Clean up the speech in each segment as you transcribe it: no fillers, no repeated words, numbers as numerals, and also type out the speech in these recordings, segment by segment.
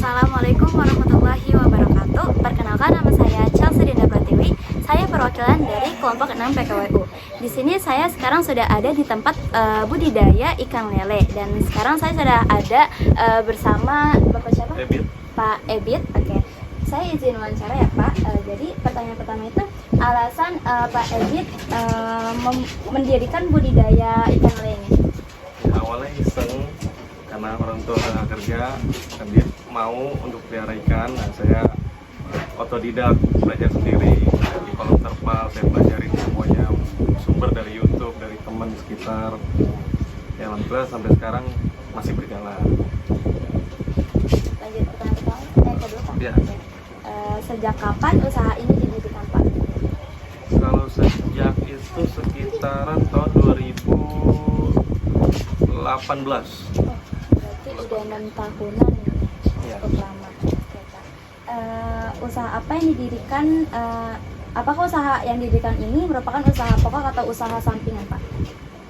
Assalamualaikum warahmatullahi wabarakatuh. Perkenalkan, nama saya Chelsea Dinda Pratiwi. Saya perwakilan dari kelompok 6 PKWU. Di sini saya sekarang sudah ada di tempat budidaya ikan lele, dan sekarang saya sudah ada bersama Bapak siapa? Ebit. Pak Ebit. Oke. Saya izin wawancara ya Pak. Jadi pertanyaan pertama itu alasan Pak Ebit mendirikan budidaya ikan lele ini. Awalnya iseng karena orang tua nggak kerja, dan dia mau untuk pelihara ikan. Nah, saya otodidak belajar sendiri di kolom terpal. Saya pelajarin semuanya, sumber dari YouTube, dari teman di sekitar. Ya alhamdulillah sampai sekarang masih berjalan. Lanjut pertanyaan kedua Pak. Ya. Sejak kapan usaha ini didirikan Pak? Kalau sejak itu sekitaran tahun 2018. Berarti udah 6 tahunan Ya. cukup lama. Oke, Pak. Usaha apa yang didirikan? Apakah usaha yang didirikan ini merupakan usaha pokok atau usaha sampingan Pak?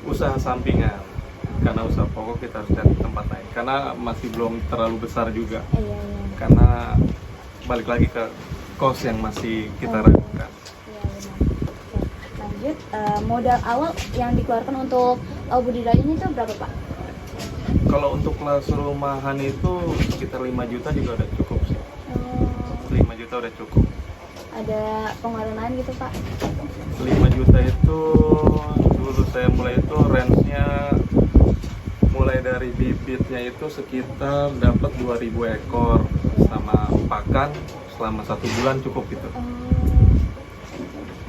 Usaha sampingan, karena usaha pokok kita harus cari tempat lain karena masih belum terlalu besar juga, Iya. karena balik lagi ke kos yang masih kita ragukan. Iya benar. Oke. Lanjut, modal awal yang dikeluarkan untuk budidaya ini tuh berapa Pak? Kalau untuk kelas rumahan itu sekitar 5 juta juga udah cukup sih. 5 juta udah cukup. Ada pengeluaran lain gitu Pak? 5 juta itu dulu saya mulai itu range-nya mulai dari bibitnya itu sekitar dapat 2000 ekor sama pakan selama 1 bulan cukup gitu.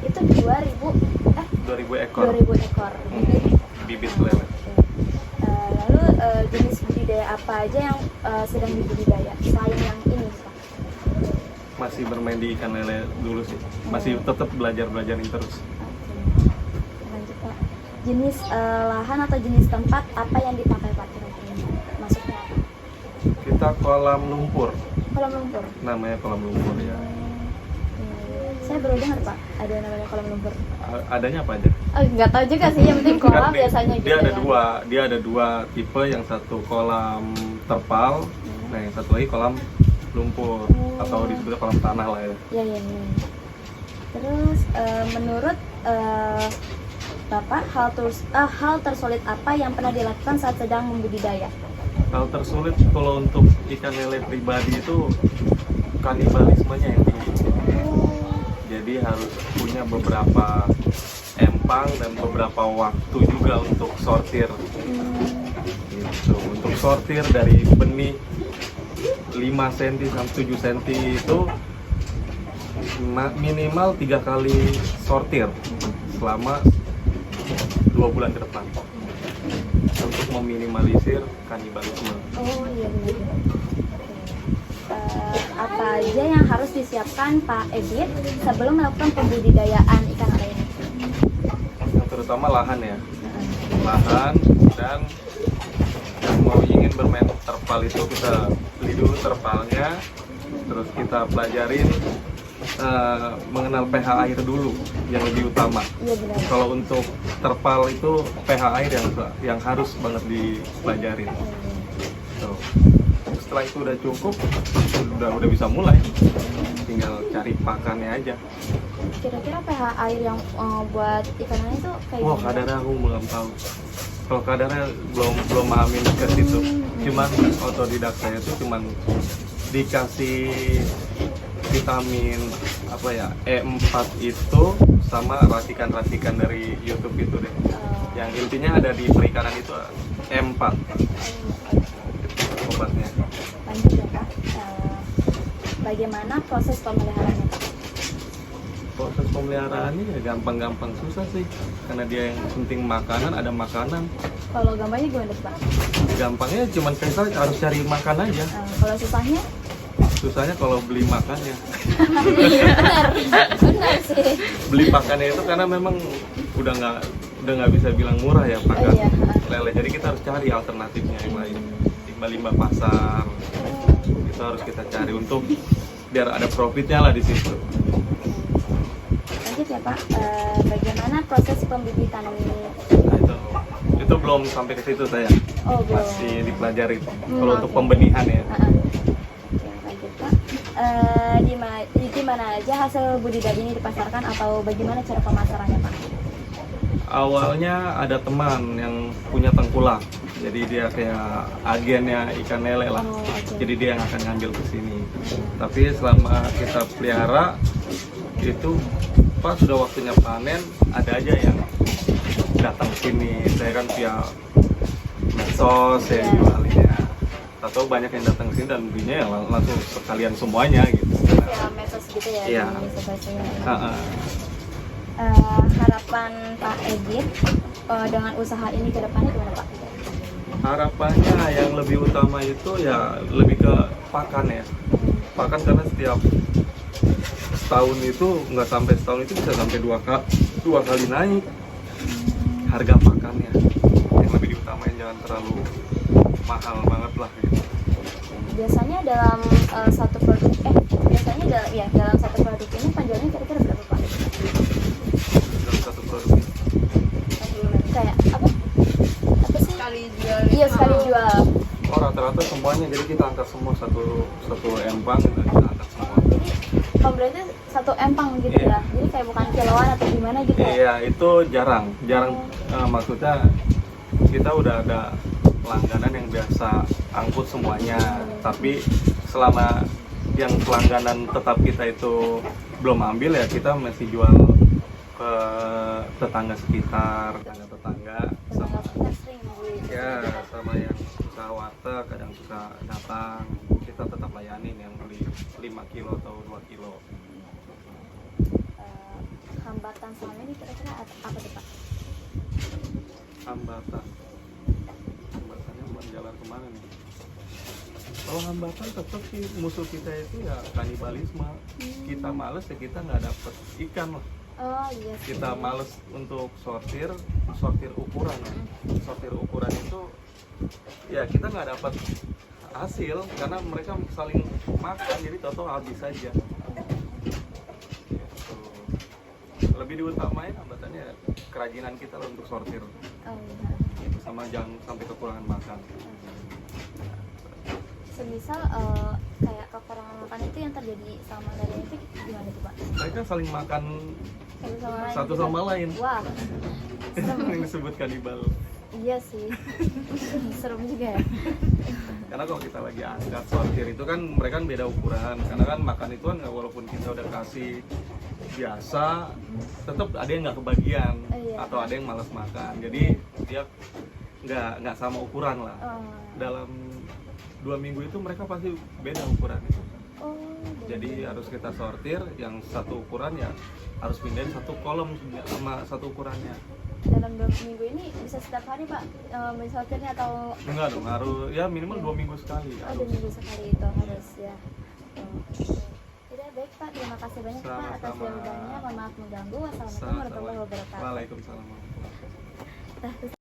Itu 2000 ekor 2000 ekor. bibit lele. Lalu jenis budidaya apa aja yang sedang dibudidaya selain yang ini Pak? Masih bermain di ikan lele dulu sih, masih tetap belajarin terus. Lanjut Pak. Jenis lahan atau jenis tempat apa yang dipakai Pak kira-kira? Masuknya apa? Kita kolam lumpur, Kolam lumpur. namanya kolam lumpur ya. Saya baru dengar Pak, ada namanya kolam lumpur. Adanya apa aja? Oh, nggak tahu juga sih, yang penting kolam Kan biasanya dia gitu ada ya. dia ada dua tipe, yang satu kolam terpal, nah yang satu lagi kolam lumpur atau disebut kolam tanah lah ya. Iya. Terus menurut Bapak, hal tersulit apa yang pernah dilakukan saat sedang membudidaya? Hal tersulit kalau untuk ikan lele pribadi itu kanibalismenya yang tinggi. Jadi harus punya beberapa empang dan beberapa waktu juga untuk sortir. Gitu. Untuk sortir dari benih 5 cm sampai 7 cm itu minimal 3 kali sortir selama 2 bulan ke depan untuk meminimalisir kanibalisme. Oh iya benar. Apa aja yang harus disiapkan Pak Ebit sebelum melakukan pembudidayaan ikan lele ini? Yang terutama lahan ya, lahan, dan yang mau ingin bermain terpal itu kita beli dulu terpalnya, terus kita pelajarin mengenal pH air dulu yang lebih utama. Iya benar. Kalau untuk terpal itu pH air yang harus banget dipelajarin. Tuh. Setelah itu udah cukup, udah bisa mulai, tinggal cari pakannya aja. Kira-kira pH air yang buat ikan lele itu kayak Wah, gimana? kadarnya aku belum tahu. Kalau kadarnya belum mahamin ke situ. Cuman otodidak saya itu cuman dikasih vitamin apa ya, E4 itu sama racikan-racikan dari YouTube itu deh. Yang intinya ada di perikanan itu E4 obatnya. Lanjut ya Pak. Bagaimana proses pemeliharaannya Pak? Proses pemeliharaannya ya gampang-gampang, susah sih karena dia yang penting makanan, ada makanan. Kalau gampangnya gimana Pak? Gampangnya cuman kita harus cari makan aja. Kalau susahnya? Susahnya kalau beli makannya. Benar sih. Beli pakannya itu karena memang udah nggak bisa bilang murah ya pakan Iya. lele. Jadi kita harus cari alternatifnya yang lain. Limbah-limbah pasar itu harus kita cari untuk biar ada profitnya lah di situ. Lanjut ya Pak. Bagaimana proses pembibitan ini? Nah, itu belum sampai ke situ saya. Oh belum. Masih dipelajari. Kalau untuk pembenihan ya. di mana aja hasil budidaya ini dipasarkan atau bagaimana cara pemasarannya Pak? Awalnya ada teman yang punya tengkulak, jadi dia kayak agennya ikan lele lah. Oh, oke. Jadi dia yang akan ngambil ke sini. Tapi selama kita pelihara itu pas sudah waktunya panen, ada aja yang datang sini. Saya kan via medsos saya jualinnya. Atau banyak yang datang sini dan belinya ya langsung sekalian semuanya gitu. Ya medsos gitu ya? Iya. Di sebagai Ha-ha. harapan Pak Egit dengan usaha ini ke depannya gimana Pak? Harapannya yang lebih utama itu ya lebih ke pakan ya. Pakan karena setiap setahun itu nggak sampai setahun itu bisa sampai dua kali naik harga pakannya. Yang lebih diutamain jangan terlalu mahal banget lah gitu. Biasanya dalam satu produk dalam satu produk ini penjualannya kira-kira berapa Pak? Dalam satu produk ini. Kayak apa sih? Sekali jual. Iya, sekali jual. Oh, rata-rata semuanya, jadi kita angkat semua satu empang itu kita angkat semua. Jadi berarti satu empang gitu Iya. ya? Jadi kayak bukan kiloan atau gimana gitu ya? Iya, itu jarang maksudnya kita udah ada pelangganan yang biasa angkut semuanya, tapi selama yang pelangganan tetap kita itu belum ambil ya kita masih jual ke tetangga sekitar, tetangga sama Kita sering beli. ya sama yang suka warteg, kadang suka datang, kita tetap layanin yang beli 5 kilo atau 2 kilo. Hambatan selama ini kira-kira apa tuh Pak? Hambatannya buat jalan kemana nih? Kalau hambatan tetap sih musuh kita itu ya kanibalisme. Kita males ya kita nggak dapet ikan lah. Oh iya sih. Kita males untuk sortir ukuran ya. Sortir ukuran itu ya kita nggak dapat hasil karena mereka saling makan, jadi toto habis saja. Gitu. Lebih diutamain hambatannya kerajinan kita lah untuk sortir. Oh iya. Sama jangan sampai kekurangan makan. Semisal kayak kekurangan makan itu yang terjadi sama dari itu gimana tuh Pak? Mereka saling makan Satu sama lain. satu gitu sama kan? lain. Wah, Yang disebut kanibal. iya sih. Serem juga ya. Karena kalau kita lagi angkat sortir itu kan mereka kan beda ukuran. Karena kan makan itu kan walaupun kita udah kasih biasa, tetap ada yang nggak kebagian Iya. atau ada yang malas makan. Jadi dia nggak sama ukuran lah. Oh, Dalam 2 minggu itu mereka pasti beda ukuran itu. oh Jadi harus kita sortir yang satu ukuran ya harus pindahin satu kolom sama satu ukurannya. dalam 2 minggu ini bisa setiap hari Pak mensortirnya atau Enggak dong, harus ya minimal 2 minggu sekali. oh, 2 minggu sekali itu harus ya. Tidak baik Pak, terima kasih banyak Pak atas Sama-sama. jawabannya. Mohon maaf mengganggu. Wassalamualaikum warahmatullahi wabarakatuh. Waalaikumsalam warahmatullahi wabarakatuh.